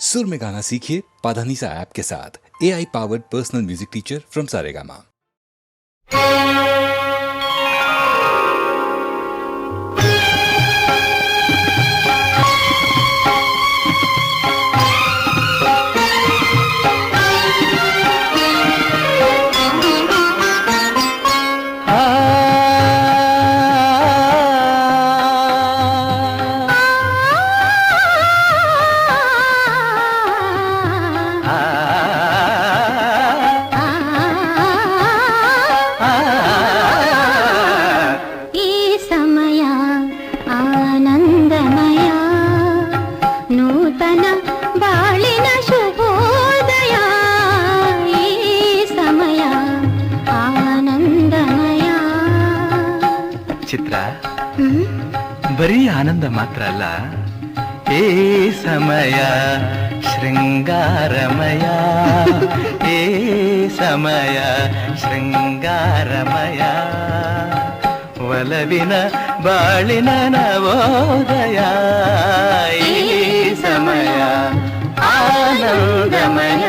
सुर में गाना सीखिए पाधानीसा ऐप के साथ। AI powered personal music teacher from Saregama. ಚಿತ್ರ ಬರೀ ಆನಂದ ಮಾತ್ರ ಅಲ್ಲ, ಏ ಸಮಯ ಶೃಂಗಾರಮಯ, ಏ ಸಮಯ ಶೃಂಗಾರಮಯ, ಒಲವಿನ ಬಾಳಿನ ನವೋದಯ, ಈ ಸಮಯ ಆನಂದಮಯ.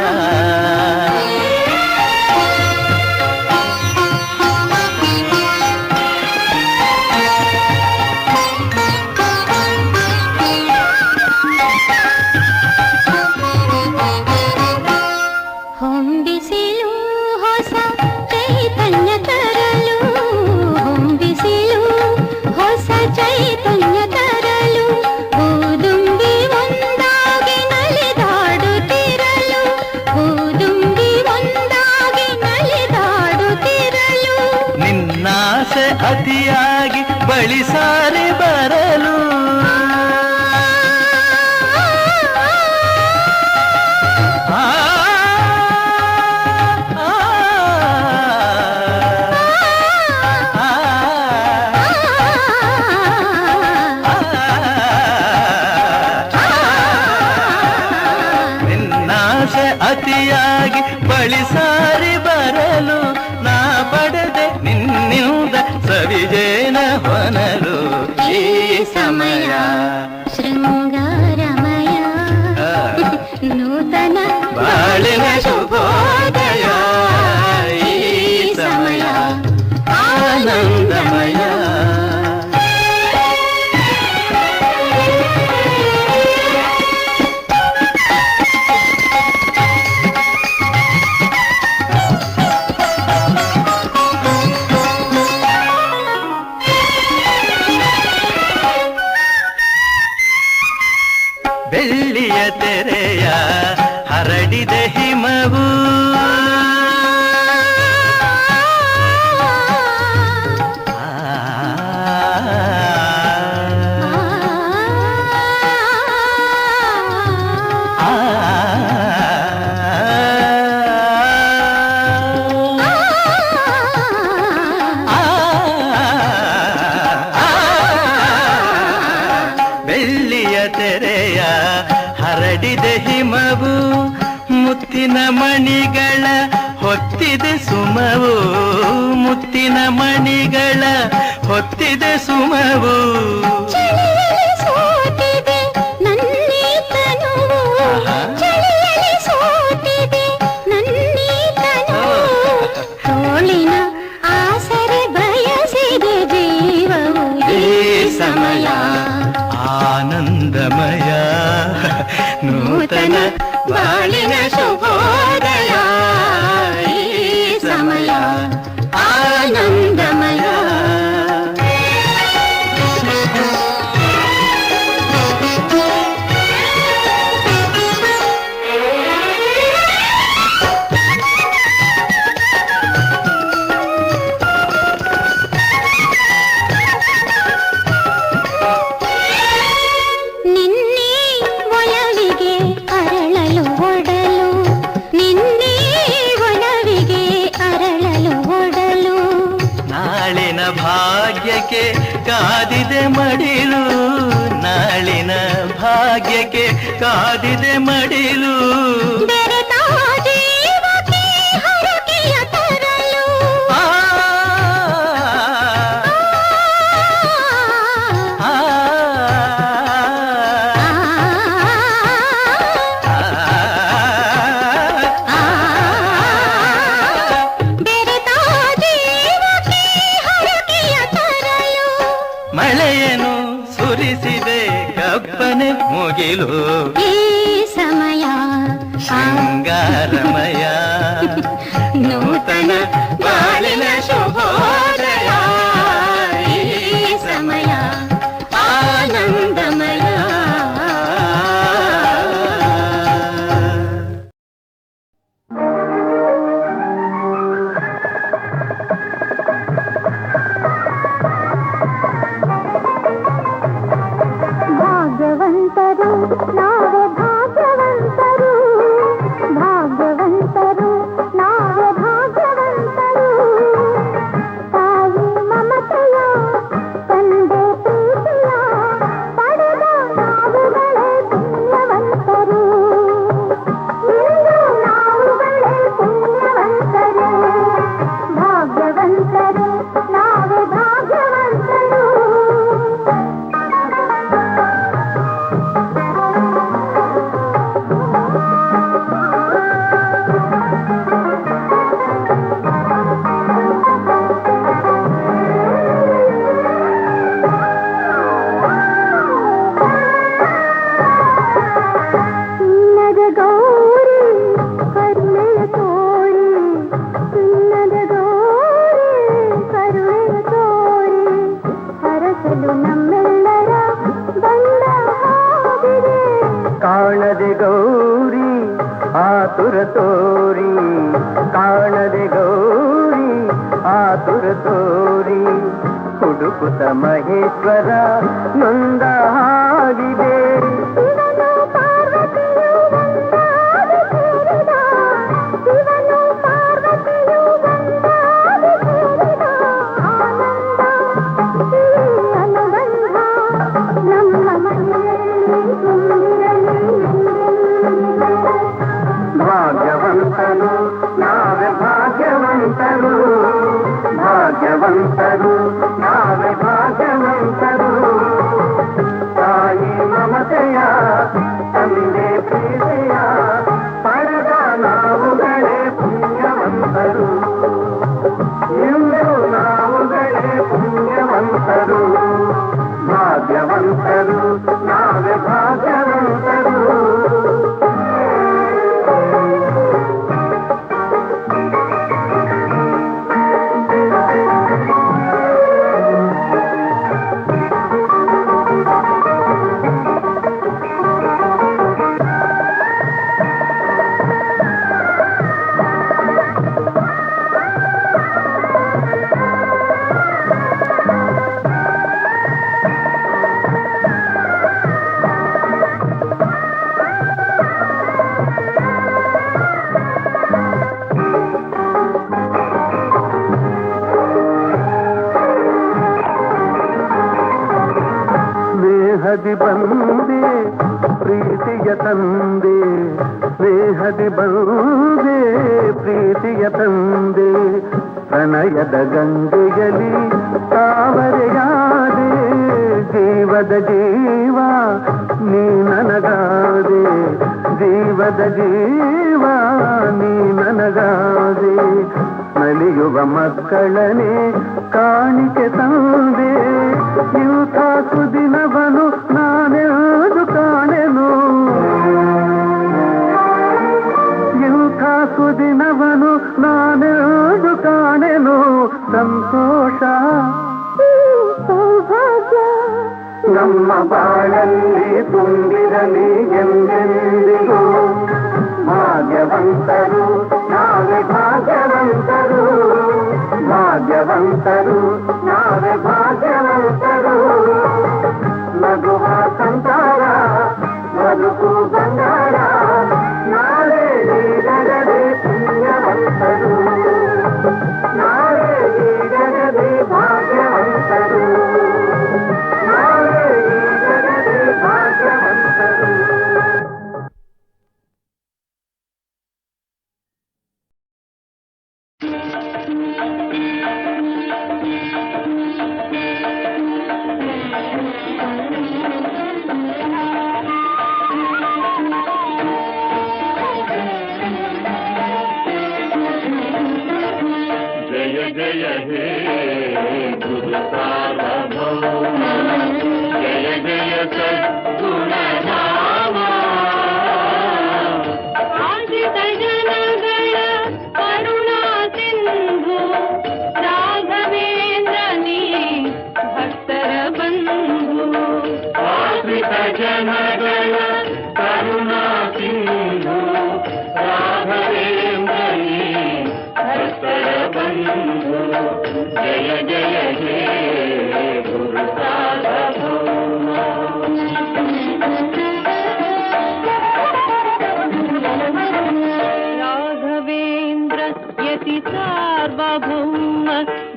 ಅತಿಯಾಗಿ ಬಳಿಸಾರಿ ಬರಲು, ನಿನ್ನಾಸೆ ಅತಿಯಾಗಿ ಬಳಿಸಾರಿ ಬರಲು, ನಾ ಪಡೆದೆ ನಿನ್ನಿಂದ ಸವಿಜೇನ ಹೊನಲು, ಈ ಸಮಯ ಶೃಂಗಾರಮಯ, ನೂತನ ಬಾಳಿನ ಶುಭೋದಯ, ಈ ಸಮಯ ಆನಂದಮಯ. ಬೆಳ್ಳಿಯ ತೆರೆಯ ಹರಡಿದ ಹಿಮವು, ಬೆಳ್ಳಿಯ ತೆರೆಯ ಹರಡಿದ ಹಿಮವು, ಮುತ್ತಿನ ಮಣಿಗಳ ಹೊತ್ತಿದೆ ಸುಮವು, ಮುತ್ತಿನ ಮಣಿಗಳ ಹೊತ್ತಿದೆ ಸುಮವು, ಚಳಿಯಲ್ಲಿ ಸೋತಿದೆ ನನ್ನೀ ತನುವು, ಚಳಿಯಲ್ಲಿ ಸೋತಿದೆ ನನ್ನೀ ತನುವು, ತೋಳಿನ ಆಸರೆ ಬಯಸಿದೆ ಜೀವವು, ಈ ಸಮಯ ಆನಂದಮಯ, ನೂತನ ಬಾಳಿನ ಶುಭೋದಯ, ಈ ಸಮಯ ಆನಂದಮಯ. ಭಾಗ್ಯಕ್ಕೆ ಕಾದಿದೆ ಮಡಿಲು, ನಾಳಿನ ಭಾಗ್ಯಕ್ಕೆ ಕಾದಿದೆ ಮಡಿಲು, ಮಡಿಲು ಈ ಸಮಯ ಶೃಂಗಾರಮಯ ನೂತನ ಬಾಳಿನ ಶುಭೋದಯ ಈ ಸಮಯ ಆನಂದಮಯ. ಭಾಗ್ಯವಂತರು ನಾವೇ ಭಾಗ್ಯವಂತರು, ಭಾಗ್ಯವಂತರು ನಾವೇ ಭಾಗ್ಯವಂತರು. ತಾಯಿ ಮಮತೆಯ ತಂದೆ ಪ್ರೀತಿಯ ಪಡೆದ ನಾವುಗಳೇ ಪುಣ್ಯವಂತರು. ಇಂದು ನಾವುಗಳೇ ಪುಣ್ಯವಂತರು, ಭಾಗ್ಯವಂತರು ನಾವೇ ಭಾಗ್ಯವಂತರು. ಚಿನ್ನದ ಗೌರಿ ಕರುಣೆಯ ತೋರಿ, ಚಿನ್ನದ ಗೌರಿ ಕರುಣೆಯ ತೋರಿ, ಹರಸಲು ನಮ್ಮೆಲ್ಲರ ಬಂದ ಹಾದಿದೆ. ಕಾಣದೆ ಗೌರಿ ಆತುರ ತೋರಿ, ಕಾಣದೆ ಗೌರಿ ಆತುರ ತೋರಿ, ಹುಡುಕುತ್ತ ಮಹೇಶ್ವರ ನೊಂದ ಹಾಗಿದೆ. ಶಿವನು ಪಾರ್ವತಿಯು ಒಂದಾಗಿ ಸೇರಿದ, ಶಿವನು ಪಾರ್ವತಿಯು ಒಂದಾಗಿ ಸೇರಿದ ಆನಂದ ಈ ಅನುಬಂಧ ನಮ್ಮ ಮನೆಯಲ್ಲಿ ತುಂಬಿರಲಿ ಎಂದೆಂದಿಗೂ. ಭಾಗ್ಯವಂತರು ನಾವೇ ಭಾಗ್ಯವಂತರು, ಭಾಗ್ಯವಂತರು ನಾವೇ ಭಾಗ್ಯವಂತರು. ತಾಯಿ ಮಮತೆಯ ತಂದೆ ಪ್ರೀತಿಯ ಪಡೆದ ನಾವುಗಳೇ ಪುಣ್ಯವಂತರು. ಇಂದು ನಾವುಗಳೇ ಪುಣ್ಯವಂತರು, ಭಾಗ್ಯವಂತರು ನಾವೇ ಭಾಗ್ಯವಂತರು. ಸ್ನೇಹದಿ ಬಂದೆ ಪ್ರೀತಿಯ ತಂದೆ, ಸ್ನೇಹದಿ ಬಂದೆ ಪ್ರೀತಿಯ ತಂದೆ, ಪ್ರಣಯದ ಗಂಗೆಯಲ್ಲಿ ತಾವರೆಯಾದೆ, ಜೀವದ ಜೀವ ನೀ ನನಗಾದೆ, ಜೀವದ ಜೀವ ನೀ ನನಗಾದೆ. ನಲಿಯುವ ಮಕ್ಕಳನೆ ಕಾಣಿಕೆ ತಂದೆ, ಇಂಥ ಸುದಿನವನು ನಾನೆಂದು ಕಾಣೆನು, ಇಂಥ ಸುದಿನವನು ನಾನೆಂದು ಕಾಣೆನು. ಸಂತೋಷ ಸೌಭಾಗ್ಯ ನಮ್ಮ ಬಾಳಲ್ಲಿ ತುಂಬಿರಲಿ ಎಂದೆಂದಿಗೂ. ಭಾಗ್ಯವಂತರು ನಾವೇ ಭಾಗ್ಯವಂತರು, ಭಾಗ್ಯವಂತರು ನಾವೇ ಭಾಗ್ಯವಂತರು. ನಗುವ ಸಂಸಾರ ಬದುಕು ಬಂಗಾರ, ನಾಳೆ ಈ ಜಗದೇ ಪುಣ್ಯವಂತರು, ನಾಳೆ ಈ ಜಗದೇ ಭಾಗ್ಯವಂತರು, ನಾಳೆ ಈ ಜಗದೇ ಭಾಗ್ಯವಂತರು. जय जय हे गुरु सार्वभौम, जय जय सद्गुणधाम, जय जय हे गुरु सार्वभौम राघवेन्द्र यति सार्वभौम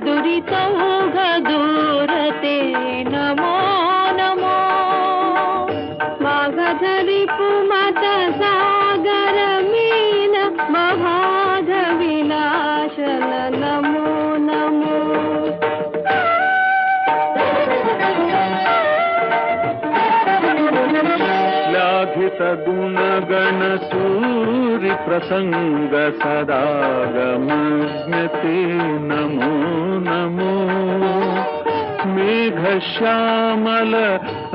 दुरितौघ दूरते नमो नमो मागधरिपुमत सागर मीन महाध विनाशन नमो नमो श्लाघित गुणगण सूरि प्रसंग सदागमज्ञते नमो नमो मेघ श्यामल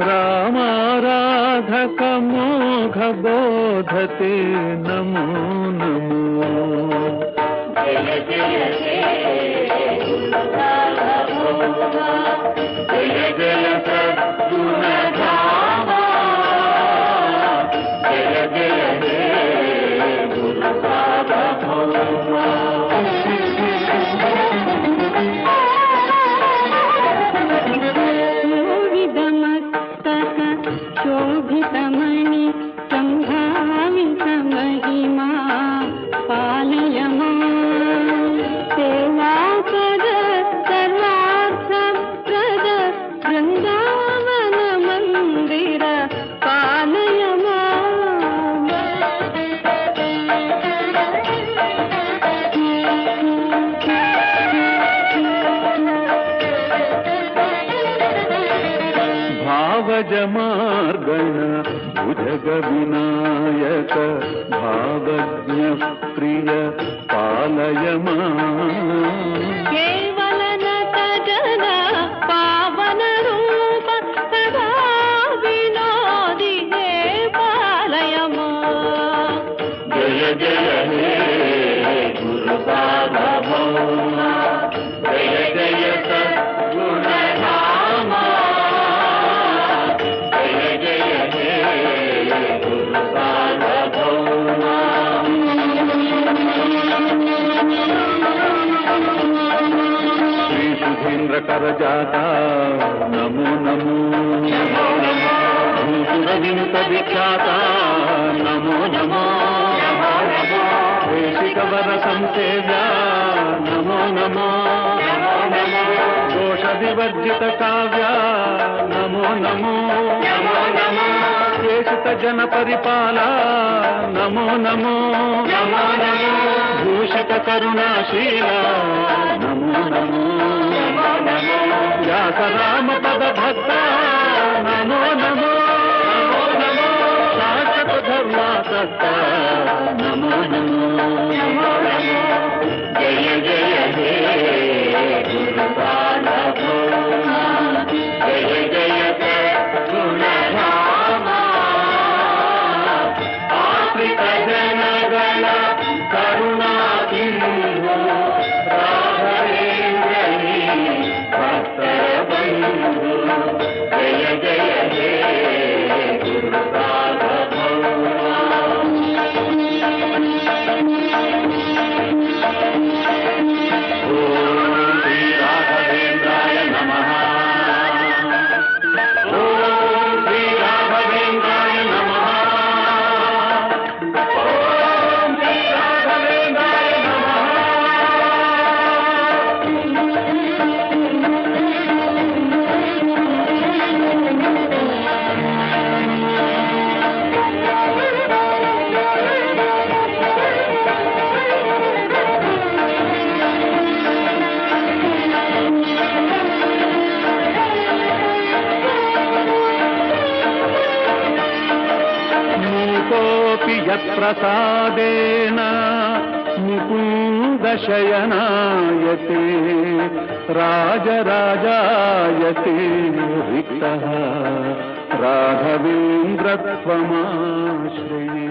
रामाराधक मोघ बोधते नमो नमो जय जय हे गुरु सार्वभौम जय जय सद्गुणधाम जय जय हे गुरु सार्वभौम शोभितमणि सम्भावित महिमा पालय मां सेवापद सर्वार्थप्रद वृन्दावन मन्दिर पालय भावज मार्गण भुजग विनायक भावज्ञ प्रिय पालय मां केवल नत जन पावन रूप सदा विनोदि हे पालय मां जय जय हे गुरु सार्वभौम जय जय सद्गुणधाम जय जय हे गुरु सार्वभौम श्री सुधीन्द्र कर जाता नमो नमो भूसुर विनुत विख्याता नमो नमो देशिक वर संसेव्या नमो नमो दोष विवर्जित काव्या नमो नमो केशित जन परिपाला नमो नमो भूषित करुणाशीला नमो नमो व्यास राम पद भक्ता नमो नमो शाश्वत धर्मासक्ता नमो नमो जय जय हे गुरु सार्वभौम जय जय सद्गुणधाम आश्रित जनगण करुणा सिंधु राघवेन्द्र भक्त बंधु जय जय हे गुरु सार्वभौम श्री राघवेन्द्राय नमः श्री राघवेन्द्राय नमः श्री राघवेन्द्राय मूकोऽपि यत्प्रसादेन मुकुन्द शयनायते राजराजायते रिक्तः राघवेन्द्रत्वमाश्रये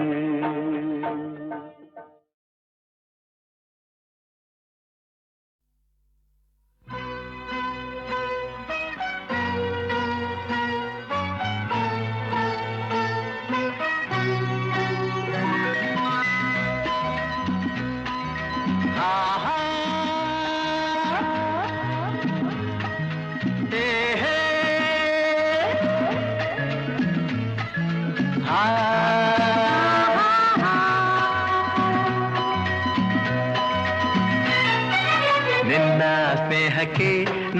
ಸ್ನೇಹಕ್ಕೆ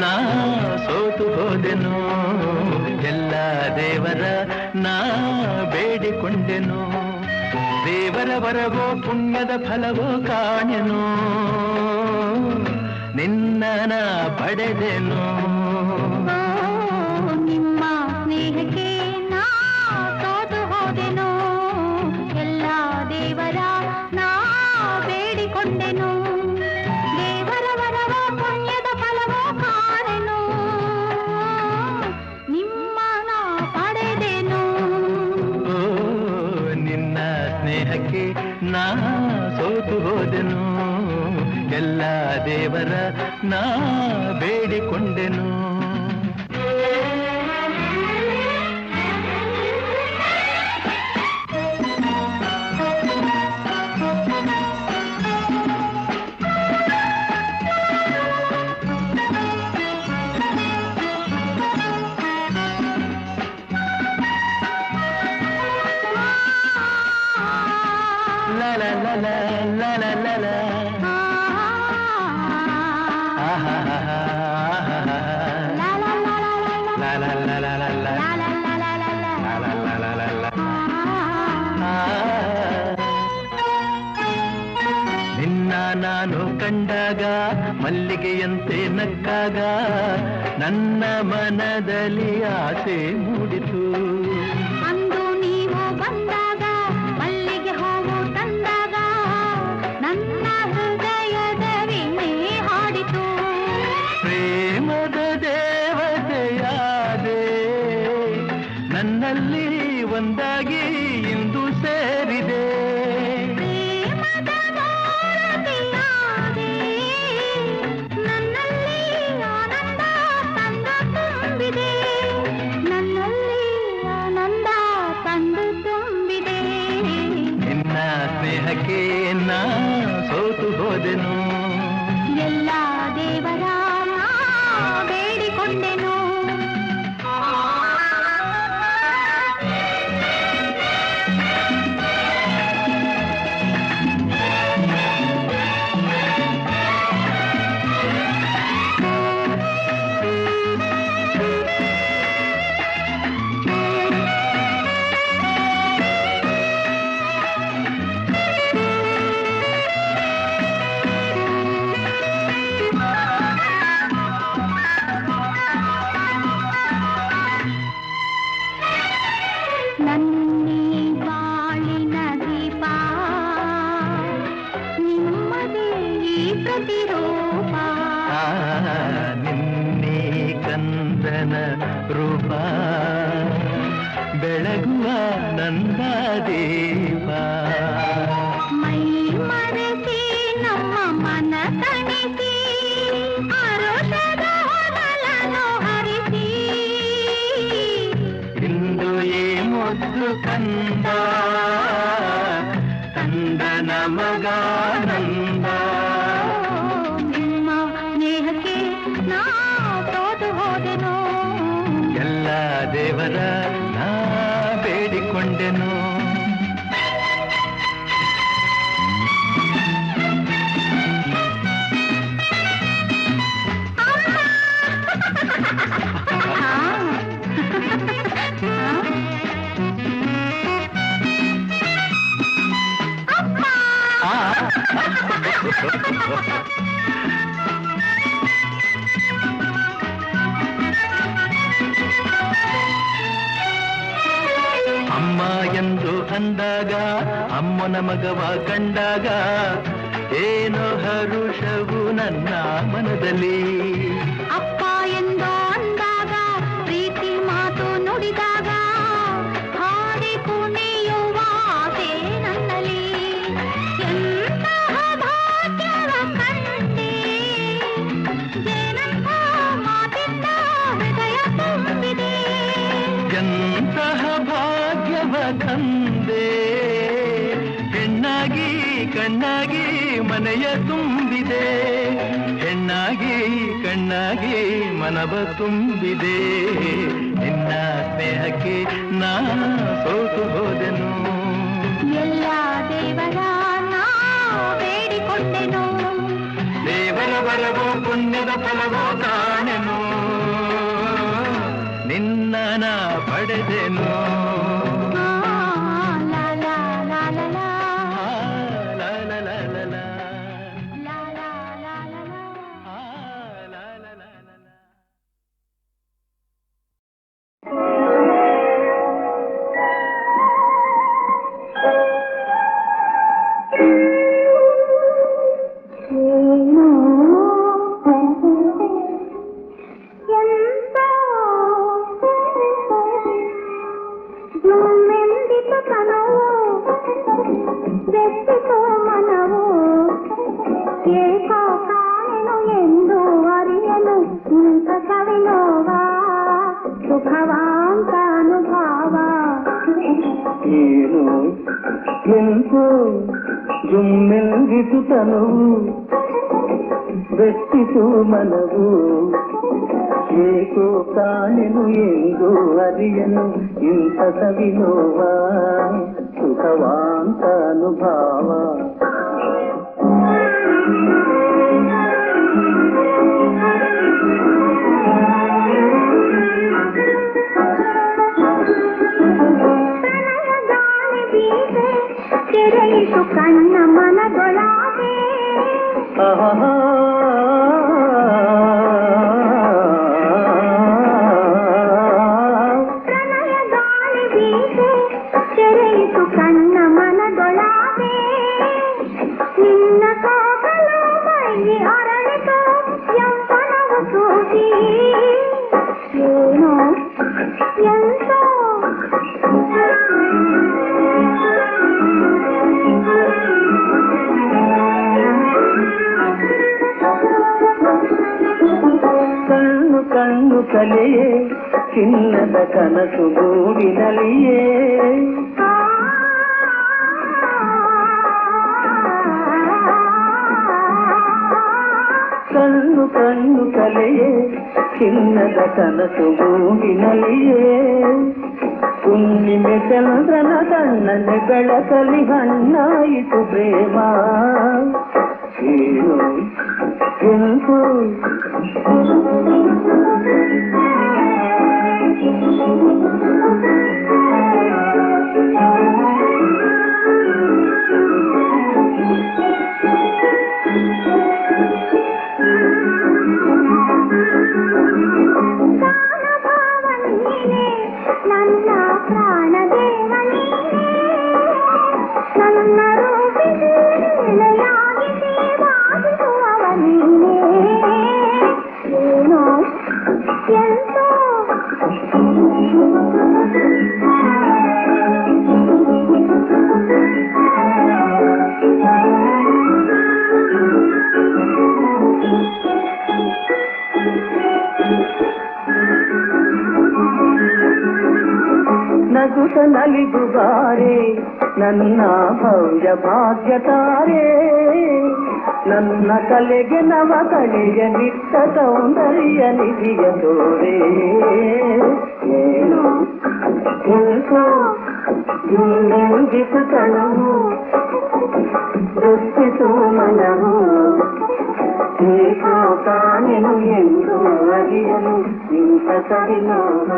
ನಾ ಸೋತು ಹೋದೆನು, ಎಲ್ಲ ದೇವರ ನಾ ಬೇಡಿಕೊಂಡೆನು, ದೇವರ ವರವೋ ಪುಣ್ಯದ ಫಲವೋ ಕಾಣೆನು, ನಿನ್ನ ನಾ ಪಡೆದೆನು. ನಿಮ್ಮ ಸ್ನೇಹಕ್ಕೆ ನಾ ಸೋತು ಹೋದೆನು, ಎಲ್ಲ ದೇವರ ನಾ ಬೇಡಿಕೊಂಡೆನು, ದೇವರ ವರವ ಪುಣ್ಯದ ಫಲವೋ ಕಾಣೆನು, ನಿಮ್ಮ ನಾ ಪಡೆದೆನು. ನಿನ್ನ ಸ್ನೇಹಕ್ಕೆ ನಾ ಸೋತು ಹೋದೆನು, ಎಲ್ಲ ದೇವರ ನಾ ಬೇಡಿಕೊಂಡೆನು. La la la la la la la la. ನಿನ್ನ ನಾನು ಕಂಡಾಗ ಮಲ್ಲಿಗೆಯಂತೆ ನಕ್ಕಾಗ ನನ್ನ ಮನದಲ್ಲಿ ಆಸೆ ಮೂಡಿತು, ಅಂದು ನೀವು ಬಂದಾಗ ಮಲ್ಲಿಗೆ ಹೂವು ತಂದಾಗ ನನ್ನ ಹೃದಯದ ವೀಣೆ ಹಾಡಿತು, ಪ್ರೇಮದ ದೇವತೆಯಾದೆ ನನ್ನಲ್ಲಿ ಒಂದಾಗಿ ಇಂದು ಸೇರಿದೆ, ಪ್ರೇಮದ ಮೂರ್ತಿಯಾದೆ ನನ್ನಲ್ಲಿ ಆನಂದ ತಂದು ತುಂಬಿದೆ, ನನ್ನಲ್ಲಿ ಆನಂದ ತಂದು ತುಂಬಿದೆ. ನಿನ್ನ ಸ್ನೇಹಕ್ಕೆ ನಾ ಸೋತು ಹೋದೆನು, ಎಲ್ಲ ದೇವರ ನಾ ಬೇಡಿಕೊಂಡೆನು. ನನ್ನಿ ಬಾಳಿನ ದೀಪ ನಿಮ್ಮದೇ ಈ ಪ್ರತಿರೂಪ, ನಿನ್ನೆ ಕಂದನ ರೂಪ ಬೆಳಗುವ ನಂದ ದೀಪ, ಮೈ ಮರೆಸಿ ನಮ್ಮ ಮನ ತಣಿಸಿ ಆರೋಷದ ಹೊನಲನ್ನು ಹರಿಸಿ, ಇಂದು ಈ ಮುದ್ದು ಕಂದ ಕಂದನ ಮಗಾನಂದ. ನಿಮ್ಮ ಸ್ನೇಹಕ್ಕೆ ನಾ ಸೋತು ಹೋದೆನು, ಎಲ್ಲ ದೇವರ ನಾ ಬೇಡಿಕೊಂಡೆನು. ಅಮ್ಮ ಎಂದು ಅಂದಾಗ ಅಮ್ಮನ ಮಗವ ಕಂಡಾಗ ಏನೋ ಹರುಷವು ನನ್ನ ಮನದಲ್ಲಿ, ಅಪ್ಪ ಎಂದು ಅಂದಾಗ ಪ್ರೀತಿ ಮಾತು ನುಡಿದಾಗ ಹಾಡಿ ಕುಣಿಯುವ ಆಸೆ ನನ್ನಲ್ಲಿ, ಎಂತಹ ಭಾಗ್ಯವ ಕಂಡೆ ಏನಂತ ಮಾತಿಂದ ಹೃದಯ ತುಂಬಿದೆ, ಎಂತಹ ಭಾಗ್ಯವ ತಂದೆ ಹೆಣ್ಣಾಗಿ ಕಣ್ಣಾಗಿ ಮನೆಯ ತುಂಬಿದೆ, ಹೆಣ್ಣಾಗಿ ಕಣ್ಣಾಗಿ ಮನವ ತುಂಬಿದೆ, ನಿನ್ನ ಸ್ನೇಹಕ್ಕೆ ನಾ ಸೋತು ಹೋದೆನು, ಎಲ್ಲ ದೇವರ ನಾ ಬೇಡಿಕೊಂಡೆನು, ದೇವರ ವರವೋ ಪುಣ್ಯದ ಫಲವೋ ಕಾಣೆನು ನಿನ್ನ ಪಡೆದೆನು ಎಂತೋ ಜುಮ್ಮೆಲ್ಗಿತು ತನವು ಬೆಟ್ಟಿತು ಮನವು ಏಕೋ ಕಾಣೆನು ಎಂದು ಅರಿಯನು ಇಂಥ ಸವಿನೋವ ಸುಖವಾಂತ ಅನುಭವ ತೆರೆಯಿತು ಕಣ್ಣ ಮನದೊಳಗೆ ಪ್ರಣಯ ಗಾಳಿ ಬೀಸೆ ತೆರೆಯಿತು ಕಣ್ಣ ಮನದೊಳಗೆ ನಿನ್ನ ಕಾಕಲು ಮೈ ಅರಳಿತು ಯೌವನವು ಸೂಟಿ ಏನೋ ಎಂತೋ ಕಣ್ಣು ಕಣ್ಣು ಕಲೆಯೇ ಚಿನ್ನದ ಕನಸು ಗೂಡಿನಲ್ಲಿಯೇ ಕಣ್ಣು ಕಣ್ಣು ಕಲೆಯೇ ಚಿನ್ನದ ಕನಸು ಗೂಡಿನಲ್ಲಿಯೇ ಹುಣ್ಣಿಮೆ ಚಂದ್ರನ ಕಣ್ಣನೆ ಬೆಳಕಲಿ ಹಣ್ಣಾಯಿತು ಪ್ರೇಮ ಏನು ಎಂತೋ ನನ್ನ ಪ್ರಾಣದೇವ ನನ್ನ ರೂಪಿಸಿ ನೆಲೆಯಾಗಿಸಿ ಬಾಗಿಸುವವ ನೀನೇ ಏನೋ ಎಂತೋ ನಗುತ ನಲಿದುಗಾರೆ ನನ್ನ ಭವ್ಯ ಭಾಗ್ಯತಾರೆ ನನ್ನ ಕಲೆಗೆ ನವ ಕಲೆಯ ನಿಟ್ಟ ಸೌಂದರ್ಯ ನಿಧಿಯ ತೋರೆ ಏನು ಎಂತೋ ಎಂದಿತು ತನವು ದೃಷ್ಟಿಸು ಮನವು ಏಕೋ ಕಾಣೆನು ಎಂದು ಅರಿಯನು ಇಂಥ ಸವಿನೋವ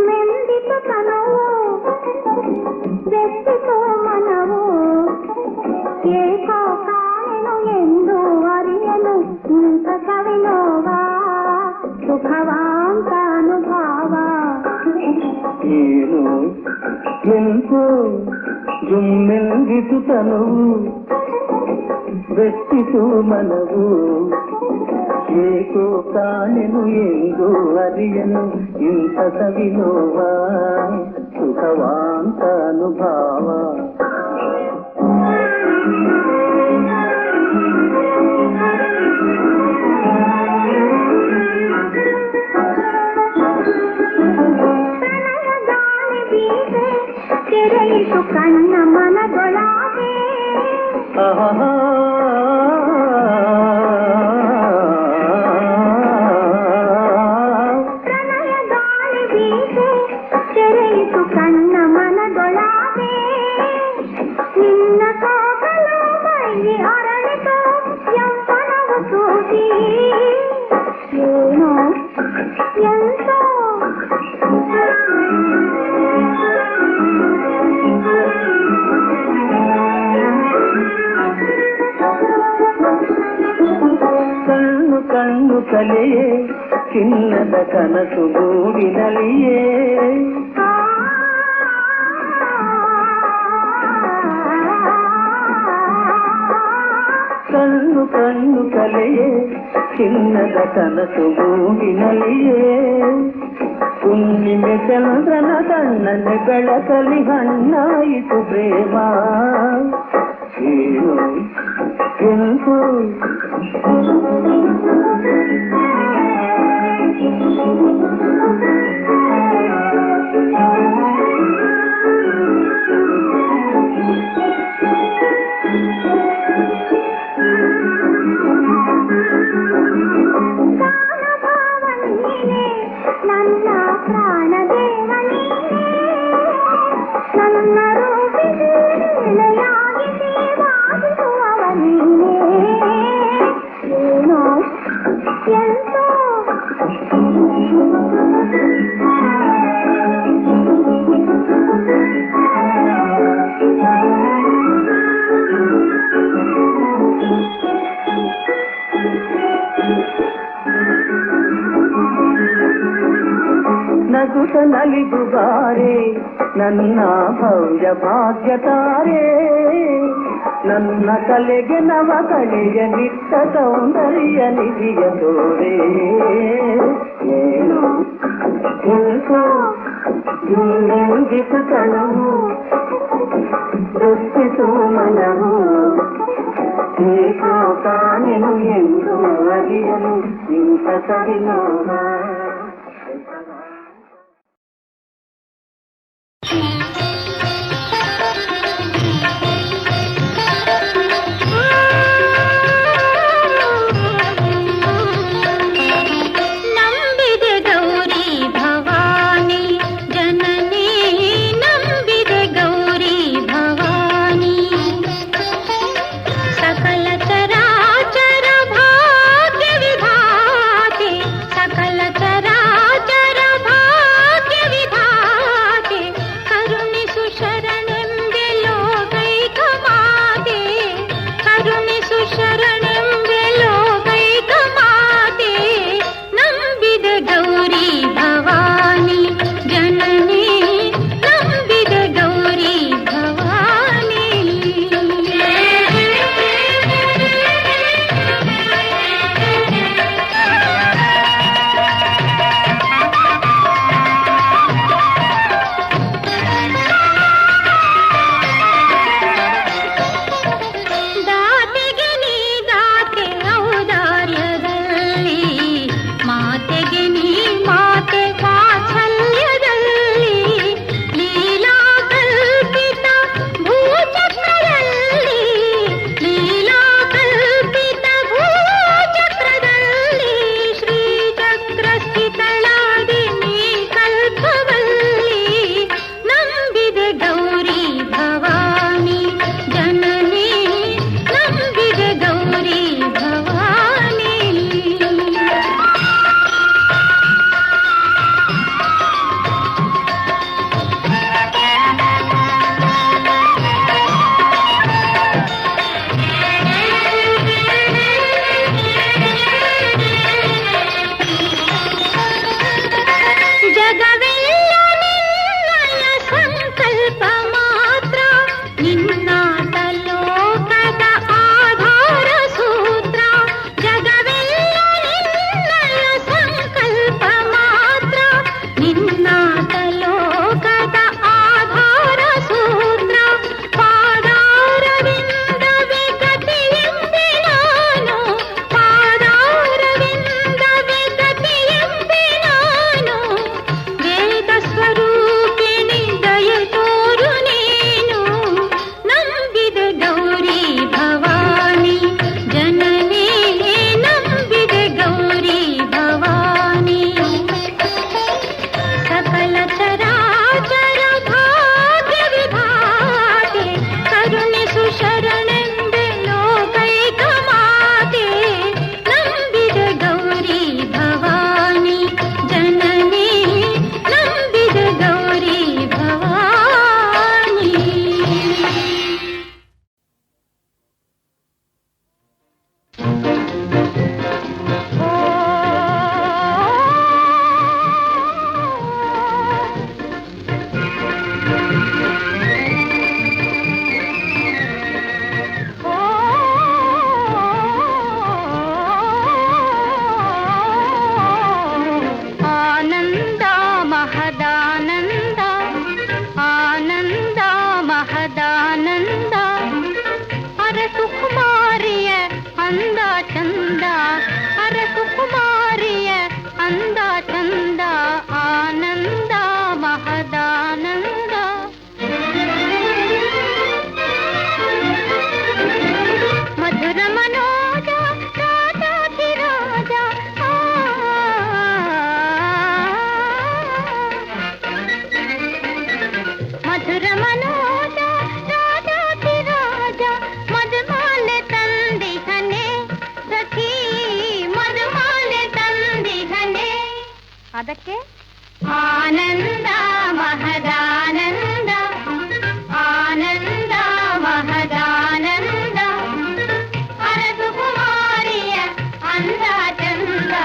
ಮೆಂದಿತು ಕನವು ಬೆಟ್ಟಿತು ಮನವು ಏಕೋ ಕಾಣೆನು ಎಂದು ಅರಿಯನು ಇಂಥ ಸವಿನೋವ ಸುಖವಾಂತ ಅನುಭವ ಏನು ಎಂತೋ ಜುಮ್ಮೆಲ್ಗಿತು ತನವು ಬೆಟ್ಟಿತು ಮನವು ಏಕೋ ಕಾಣೆನು ಎಂದು ಅರಿಯನು ಇಂಥ ಸವಿನೋವ ಸುಖವಾಂತ ಅನುಭವ ಪ್ರಣಯ ಗಾಳಿ ಬೀಸೆ ತೆರೆಯಿತು ತೆರೆಯಿತು ಕಣ್ಣ ಮನದೊಳಗೆ ಆಹಾ ಪ್ರಣಯ ಗಾಳಿ ಬೀಸೆ ತೆರೆಯಿತು ಕಣ್ಣ ಮನದೊಳಗೆ ನಿನ್ನ ಸೋಗಲು ಮೈ ಅರಳಿತು ಯೌವನವು ಸೂಸಿ ಏನೋ ಎಂತೋ ಕಣ್ಣು ಕಣ್ಣು ಕಲೆಯೇ ಚಿನ್ನದ ಕನಸು ಗೂಡಿನಲ್ಲಿಯೇ ಕಣ್ಣು ಕಣ್ಣು ಕಲೆಯೇ ಚಿನ್ನದ ಕನಸು ಗೂಡಿನಲ್ಲಿಯೇ ಹುಣ್ಣಿಮೆ ಚಂದ್ರನ ಕಣ್ಣನೆ ಬೆಳಕಲಿ ಹಣ್ಣಾಯಿತು ಪ್ರೇಮ ಏನು ಎಂತು ನನ್ನ ಪ್ರಾಣದೇವ ನನ್ನ ರೂಪಿಯಾಗಿ ಸೇವಾಗುವ ನೀನೇ ಏನೋ ಎಂತೋ ನಗುತ ನಲಿದುಗಾರೆ ನನ್ನ ಭವ್ಯ ಭಾಗ್ಯತಾರೆ ನನ್ನ ಕಲೆಗೆ ನವ ಕಲೆಯ ನಿಟ್ಟ ಸೌಂದರ್ಯ ನಿಧಿಯ ತೋರೆ ಏನು ಎಂತೋ ಇಂದಿತು ಕಣವು ದೃಷ್ಟಿಸು ಮನವು ಏಕೋ ಕಾಣೆನು ಎಂದು ಅರಿಯಲು ಇಂಥ ಸರಿನೋವ ನಂಬಿದೆ ಗೌರಿ ಭವಾನಿ ಜನನಿ ನಂಬಿದೆ ಗೌರಿ ಭವಾನಿ ಸಕಲ ಚರಾಚರ ಭಾಗ್ಯ ವಿಧಾತೆ ಸಕಲ ಚರಾಚರ ಭಾಗ್ಯ ವಿಧಾತೆ ಕರುಣಾಮಯಿ ಆನಂದ ಮಹದಾನಂದ ಆನಂದ ಮಹದಾನಂದ ಅರಸು ಕುಮಾರಿಯ ಅಂದ ಚಂದ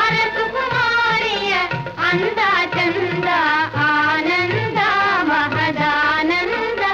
ಅರಸು ಕುಮಾರಿಯ ಅಂದ ಚಂದ ಆನಂದ ಮಹದಾನಂದ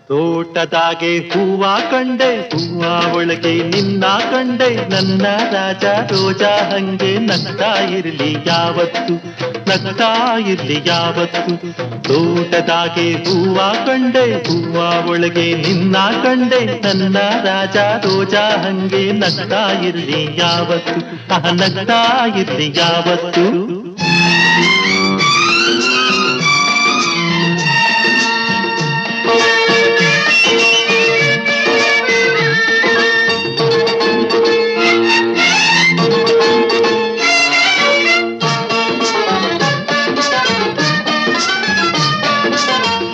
ತೋಟದಾಗೆ ಹೂವ ಕಂಡೆ ಹೂವ ಒಳಗೆ ನಿನ್ನ ಕಂಡೆ ನನ್ನ ರಾಜ ರೋಜಾ ಹಂಗೆ ನಗ್ತಾ ಇರ್ಲಿ ಯಾವತ್ತು ನಗ್ತಾ ಇರ್ಲಿ ಯಾವತ್ತು ತೋಟದಾಗೆ ಹೂವ ಕಂಡೆ ಹೂವ ಒಳಗೆ ನಿನ್ನ ಕಂಡೆ ನನ್ನ ರಾಜ ರೋಜಾ ಹಂಗೆ ನಗ್ತಾ ಇರ್ಲಿ ಯಾವತ್ತು ನಗ್ತಾ ಇರ್ಲಿ ಯಾವತ್ತು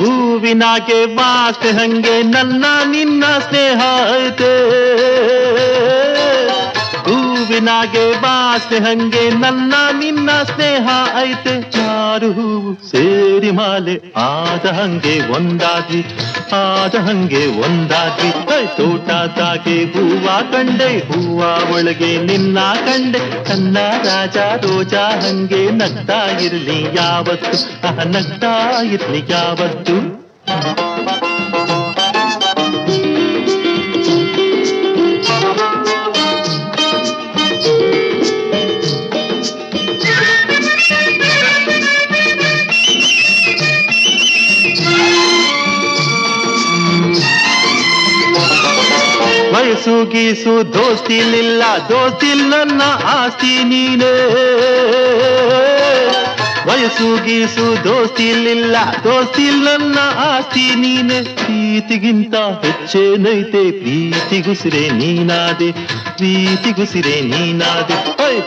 ಹೂವಿನಾಗೆ ವಾಸನೆ ಹಂಗೆ ನನ್ನ ನಿನ್ನ ಸ್ನೇಹ ಐತೆ ಹೂವಿನಾಗೆ ವಾಸನೆ ಹಂಗೆ ನನ್ನ ನಿನ್ನ ಸ್ನೇಹ ಐತೆ ಚಾರು ಹೂವು ಸೇರಿ ಮಾಲೆ ಆದ ಹಂಗೆ ಒಂದಾದ್ವಿ ಆದ ಹಂಗೆ ಒಂದಾದ್ವಿ ತೋಟದಾಗೆ ಹೂವ ಕಂಡೆ ಹೂವ ಒಳಗೆ ನಿನ್ನ ಕಂಡೆ ನನ್ನ ರಾಜ ರೋಜಾ ಹಂಗೆ ನಗ್ತಾ ಇರ್ಲಿ ಯಾವತ್ತು ನಗ್ತಾ ಇರ್ಲಿ ಯಾವತ್ತು ವಯಸ್ಸು ಗೀಸು ದೋಸ್ತಿಲಿಲ್ಲ ದೋಸ್ತಿಲ್ ನನ್ನ ಆಸ್ತಿ ನೀನೇ ವಯಸ್ಸು ಗೀಸು ದೋಸ್ತಿಲಿಲ್ಲ ದೋಸ್ತಿಲ್ ನನ್ನ ಆಸ್ತಿ ನೀನೆ ಪ್ರೀತಿಗಿಂತ ಹೆಚ್ಚೇನೈತೆ ಪ್ರೀತಿಗುಸಿರೆ ನೀನಾದೆ ಪ್ರೀತಿಗುಸಿರೆ ನೀನಾದೆ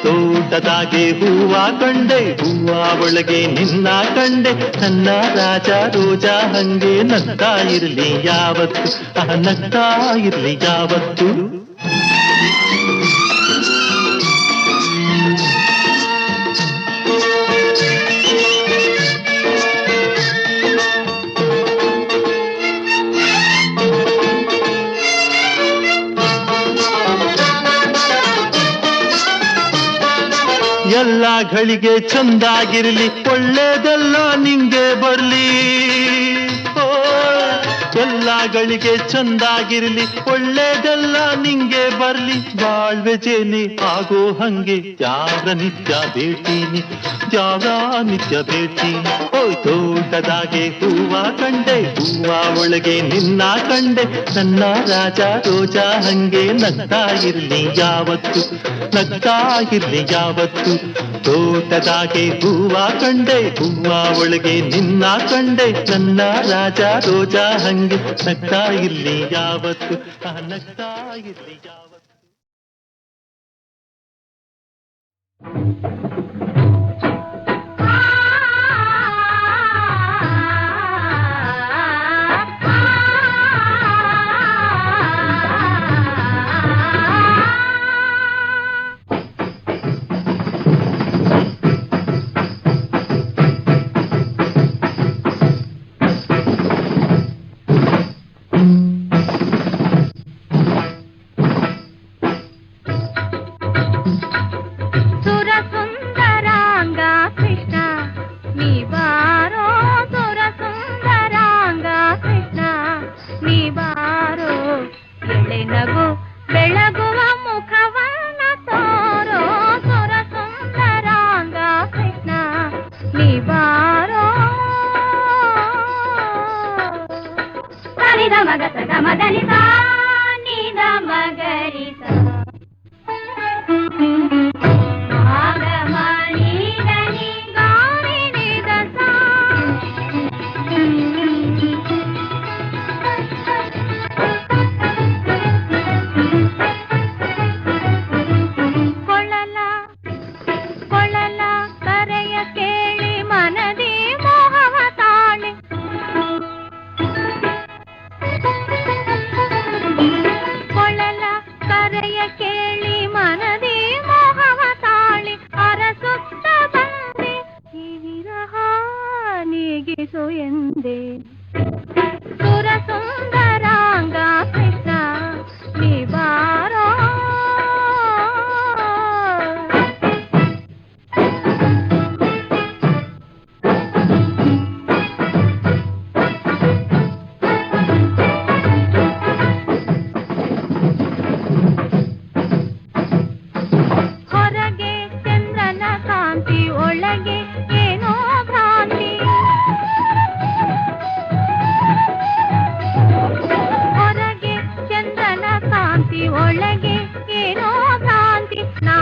ತೋಟದಾಗೆ ಹೂವ ಕಂಡೆ ಹೂವ ಒಳಗೆ ನಿನ್ನ ಕಂಡೆ ನನ್ನ ರಾಜ ರೋಜಾ ಹಂಗೆ ನಗ್ತಾ ಇರ್ಲಿ ಯಾವತ್ತು ನಗ್ತಾ ಇರ್ಲಿ ಯಾವತ್ತು ಎಲ್ಲ ಗಳಿಗೆ ಚಂದಾಗಿರ್ಲಿ ಒಳ್ಳೇದೆಲ್ಲ ನಿಂಗೆ ಬರ್ಲಿ ಎಲ್ಲಗಳಿಗೆ ಚಂದಾಗಿರ್ಲಿ, ಒಳ್ಳೇದೆಲ್ಲ ನಿಂಗೆ ಬರ್ಲಿ, ಬಾಳ್ವೆ ಜೇನೆ ಆಗೋ ಹಂಗೆ ಯಾರ ನಿತ್ಯ ಭೇಟಿನಿ, ಯಾರ ನಿತ್ಯ ಭೇಟಿನಿ. ಓಯ್ ತೋಟದಾಗೆ ಹೂವ ಕಂಡೆ, ಹೂವ ಒಳಗೆ ನಿನ್ನ ಕಂಡೆ, ನನ್ನ ರಾಜ ರೋಜಾ ಹಂಗೆ ನಗ್ತಾ ಇರ್ಲಿ ಯಾವತ್ತು, ನಗ್ತಾ ಇರ್ಲಿ ಯಾವತ್ತು. ತೋಟದಾಗೆ ಹೂವ ಕಂಡೆ, ಹೂವ ಒಳಗೆ ನಿನ್ನ ಕಂಡೆ, ನನ್ನ ರಾಜ ರೋಜಾ ಹಂಗೆ ನಗ್ತಾ ಇರ್ಲಿ ಯಾವತ್ತು, ನಗ್ತಾ ಇರ್ಲಿ ಯಾವತ್ತು. ಒಳಗೆ ಏನೋ ಭ್ರಾಂತಿ ನಾ